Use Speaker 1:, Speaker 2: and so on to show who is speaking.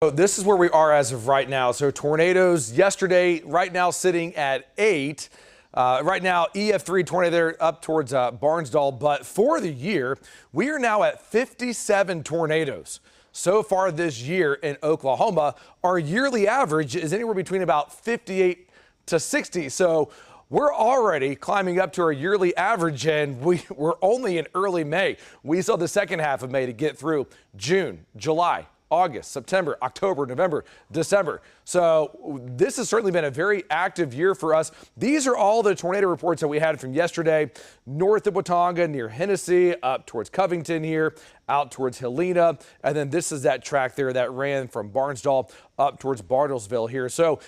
Speaker 1: So this is where we are as of right now. So tornadoes yesterday, right now sitting at 8. Right now, EF3 tornado there up towards Barnsdall. But for the year, we are now at 57 tornadoes. So far this year in Oklahoma, our yearly average is anywhere between about 58 to 60. So we're already climbing up to our yearly average, and we're only in early May. We still have the second half of May to get through. June, July, August, September, October, November, December. So this has certainly been a very active year for us. These are all the tornado reports that we had from yesterday. North of Watonga, near Hennessy, up towards Covington here, out towards Helena. And then this is that track there that ran from Barnsdall up towards Bartlesville here. So